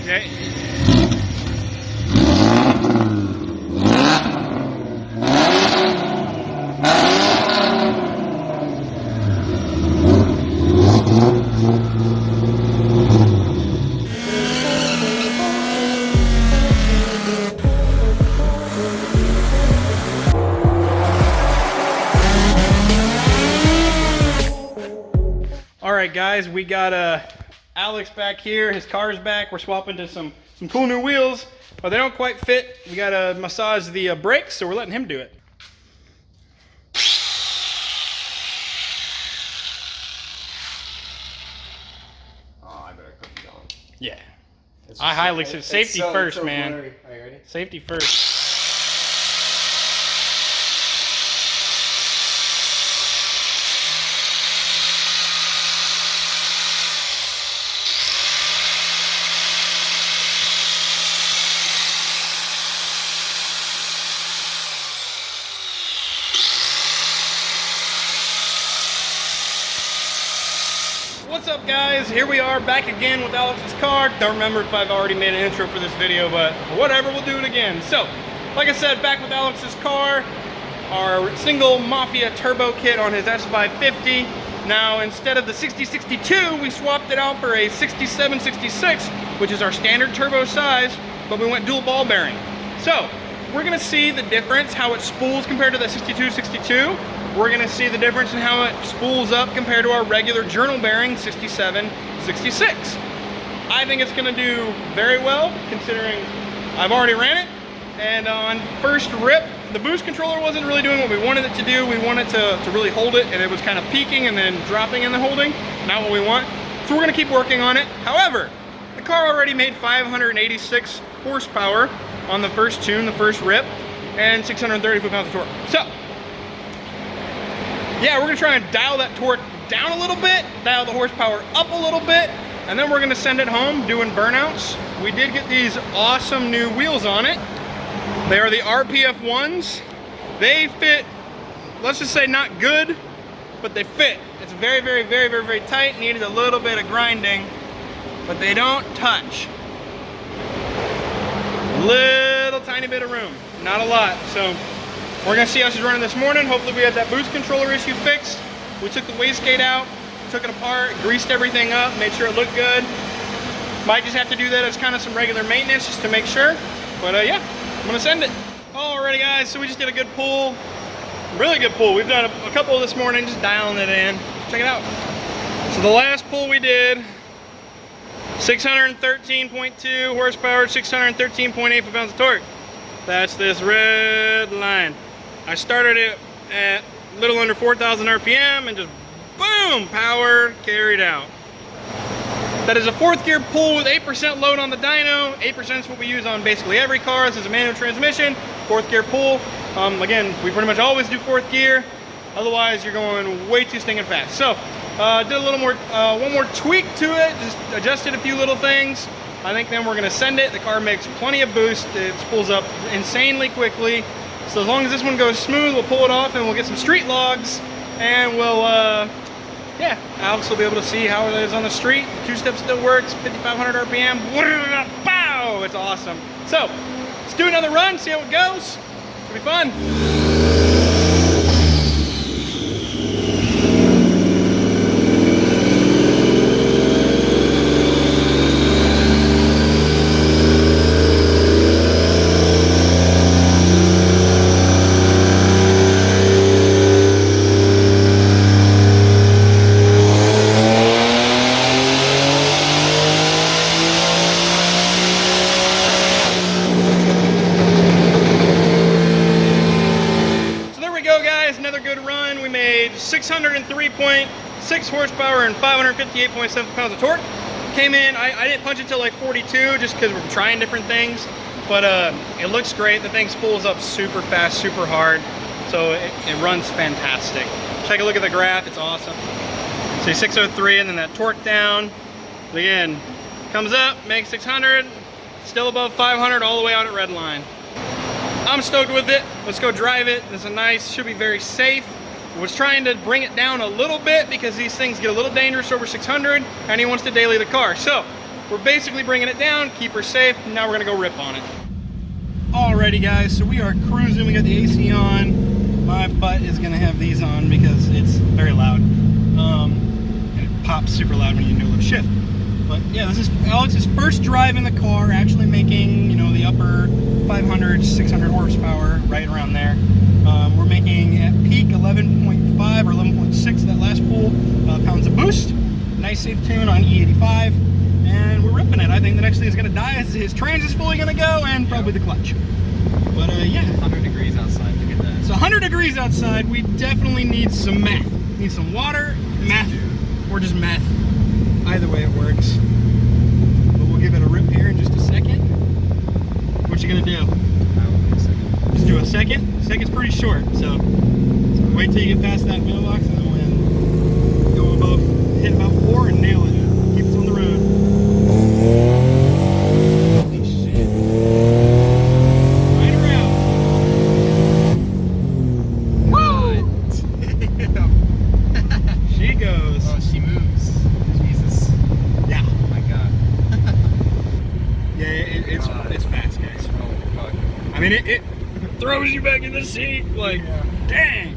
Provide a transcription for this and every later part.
Okay. All right, guys, we got Alex back here. His car's back. We're swapping to some cool new wheels, but they don't quite fit. We got to massage the brakes, so we're letting him do it. Oh, I better cook it going. Yeah. I highly say safety first, man. Blurry. Are you ready? Safety first. What's up, guys? Here we are back again with Alex's car. Don't remember if I've already made an intro for this video, but whatever, we'll do it again. So, like I said, back with Alex's car, our single Mafia turbo kit on his S550. Now, instead of the 6062, we swapped it out for a 6766, which is our standard turbo size, but we went dual ball bearing. So, we're gonna see the difference, how it spools compared to the 6262. We're gonna see the difference in how it spools up compared to our regular journal bearing 6766. I think it's gonna do very well, considering I've already ran it. And on first rip, the boost controller wasn't really doing what we wanted it to do. We wanted to really hold it, and it was kind of peaking and then dropping in the holding. Not what we want. So we're gonna keep working on it. However, the car already made 586 horsepower on the first tune, the first rip, and 630 foot-pounds of torque. So, yeah, we're gonna try and dial that torque down a little bit, dial the horsepower up a little bit, and then we're gonna send it home doing burnouts. We did get these awesome new wheels on it. They are the RPF ones. They fit, let's just say not good, but they fit. It's very, very, very, very, very tight. Needed a little bit of grinding, but they don't touch. Little tiny bit of room, not a lot. So we're gonna see how she's running this morning. Hopefully we have that boost controller issue fixed. We took the wastegate out, took it apart, greased everything up, made sure it looked good. Might just have to do that as kind of some regular maintenance just to make sure. But yeah, I'm gonna send it. Alrighty, guys, so we just did a good pull. Really good pull. We've done a couple this morning, just dialing it in. Check it out. So the last pull we did, 613.2 horsepower, 613.8 foot-pounds of torque. That's this red line. I started it at a little under 4,000 RPM and just boom, power carried out. That is a fourth gear pull with 8% load on the dyno. 8% is what we use on basically every car. This is a manual transmission, fourth gear pull. Again, we pretty much always do fourth gear. Otherwise, you're going way too stinking fast. So, did a little more, one more tweak to it, just adjusted a few little things. I think then we're gonna send it. The car makes plenty of boost. It spools up insanely quickly. So as long as this one goes smooth, we'll pull it off and we'll get some street logs, and we'll, yeah, Alex will be able to see how it is on the street. Two-step still works, 5,500 RPM. Bow! It's awesome. So let's do another run, see how it goes. It'll be fun. Another good run. We made 603.6 horsepower and 558.7 pounds of torque. Came in, I didn't punch it till like 42 just because we're trying different things, but it looks great. The thing spools up super fast, super hard, so it runs fantastic. Take a look at the graph, it's awesome. See 603 and then that torque down. Again, comes up, makes 600, still above 500 all the way out at red line. I'm stoked with it. Let's go drive it. It's a nice, should be very safe. I was trying to bring it down a little bit because these things get a little dangerous over 600 and he wants to daily the car. So we're basically bringing it down, keep her safe. Now we're gonna go rip on it. Alrighty guys, so we are cruising. We got the AC on. My butt is gonna have these on because it's very loud. And it pops super loud when you no lift shift. But yeah, this is Alex's first drive in the car, actually making, you know, the upper 500, 600 horsepower, right around there. We're making at peak 11.5 or 11.6 that last pull pounds of boost. Nice safe tune on E85, and we're ripping it. I think the next thing is gonna die is his trans is fully gonna go, and probably the clutch. But yeah, 100 degrees outside. Look at that. it's 100 degrees outside. We definitely need some meth. Need some water, meth, or just meth. Either way it works. But we'll give it a rip here in just a second. What you gonna do? Just do a second. Second's pretty short, so wait till you get past that mailbox, and then we'll go above, hit about 4 and nail it. Keep us on the road. Holy shit. Ride around. Woo! She goes. Oh, she moves. Jesus. Yeah. Oh my god. Yeah, it's fast, guys. Oh fuck. I mean, it throws you back in the seat, like, dang.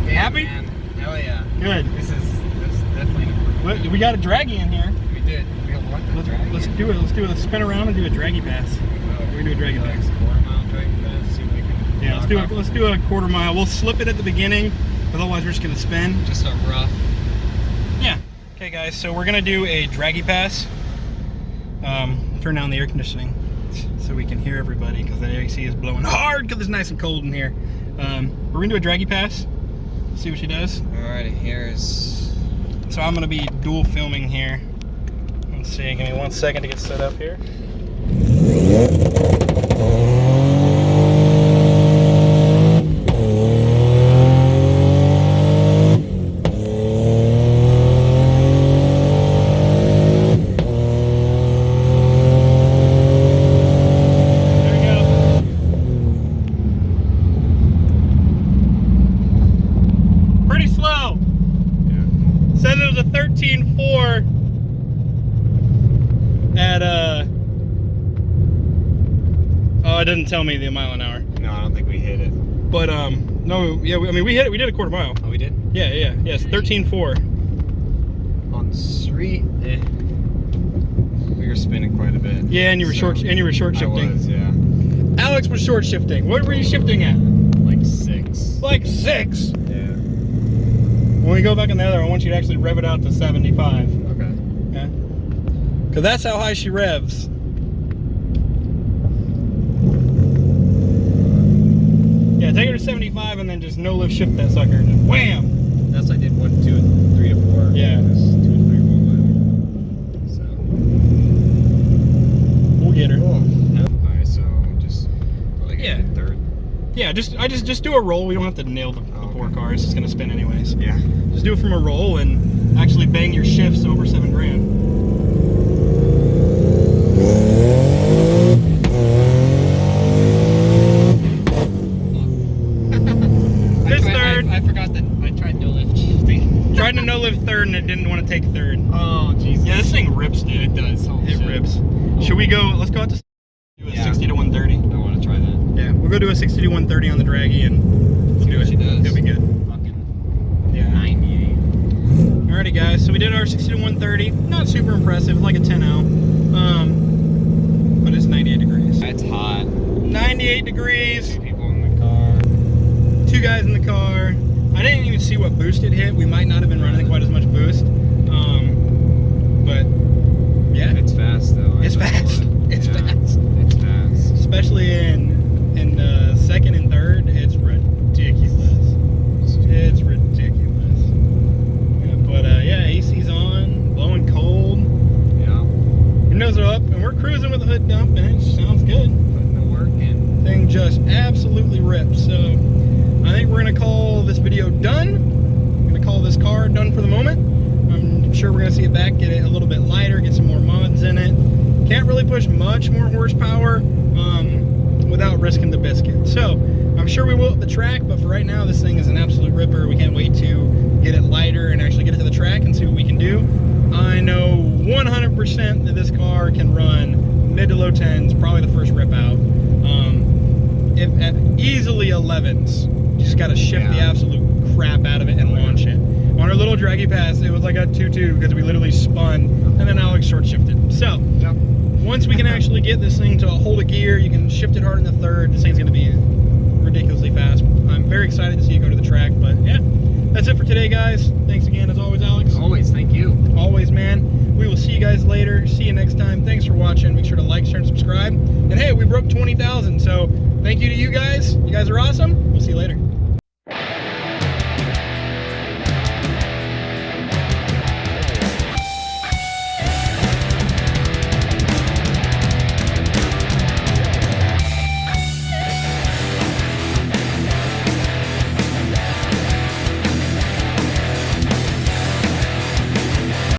Yeah, Happy? man. Hell yeah. Good. This is definitely an improvement. We got a draggy in here. We did. We got what the drag? Let's do it. Let's do it. Let's spin around and do a draggy pass. We're gonna do a draggy pass. Quarter-mile drag pass. See if we can. Yeah, let's do a quarter mile. We'll slip it at the beginning, but otherwise we're just gonna spin. Just a rough. Yeah. Okay, guys. So we're gonna do a draggy pass. Turn down the air conditioning so we can hear everybody because the AC is blowing hard because it's nice and cold in here. We're gonna do a draggy pass. See what she does. Alright, here's. So I'm gonna be dual filming here. Let's see. Give me 1 second to get set up here. Said it was a 13.4 at oh, it doesn't tell me the mile an hour. No, I don't think we hit it. But no, yeah, I mean we hit it. We did a quarter mile. Oh, we did? Yeah, it's 13.4 on the street. We were spinning quite a bit. Yeah, and you were short shifting. I was, yeah. Alex was short shifting. What were you shifting at? Like 6. Like 6. Yeah. When we go back in the other, I want you to actually rev it out to 75. Okay. Yeah. Because that's how high she revs. Yeah, take her to 75 and then just no lift shift that sucker. Just wham! That's I did 1, 2, and 3 to 4. Yeah. 2 to 3 won't let. So. We'll get her. Cool. Alright, so just probably Yeah. third. Yeah, just do a roll. We don't have to nail the poor car. It's just gonna spin anyways. Yeah. Just do it from a roll and actually bang your shifts over 7 grand. This third. I forgot that I tried no lift shifting. Tried to no lift third and it didn't want to take third. Oh Jesus. Yeah, this thing rips, dude. It does. Holy It shit. rips. Should we go? Let's go out to do a 60 to 130. I want to try that. Yeah, we'll go do a 60 to 130 on the draggy and we'll do it. She does. It'll be good. Fucking Yeah. 98. Alrighty, guys. So we did our 60 to 130. Not super impressive, like a 10-0. But it's 98 degrees. It's hot. 98 degrees. 2 people in the car. 2 guys in the car. I didn't even see what boost it hit. We might not have been running quite as much boost. But yeah, It's fast though. it's fast. It's fast. It's fast. Especially in second and third, it's ridiculous. It's ridiculous. Yeah, but yeah, AC's on, blowing cold. Yeah. Windows are up, and we're cruising with the hood dump, and it sounds good. Putting the work in. Thing just absolutely rips. So I think we're gonna call this video done. I'm gonna call this car done for the moment. I'm sure we're gonna see it back, get it a little bit lighter, get some more mods in it. Can't really push much more horsepower without risking the biscuit. So I'm sure we will at the track, but for right now, this thing is an absolute ripper. We can't wait to get it lighter and actually get it to the track and see what we can do. I know 100% that this car can run mid to low 10s, probably the first rip out. If at easily 11s, you just got to shift the absolute crap out of it and launch it. On our little draggy pass, it was like a 2-2 because we literally spun and then Alex short shifted. So once we can actually get this thing to hold a gear, you can shift it hard in the third. This thing's going to be ridiculously fast. I'm very excited to see you go to the track, but yeah, that's it for today, guys. Thanks again, as always, Alex. Always, thank you. Always, man. We will see you guys later. See you next time. Thanks for watching. Make sure to like, share, and subscribe. And hey, we broke 20,000, so thank you to you guys. You guys are awesome. We'll see you later.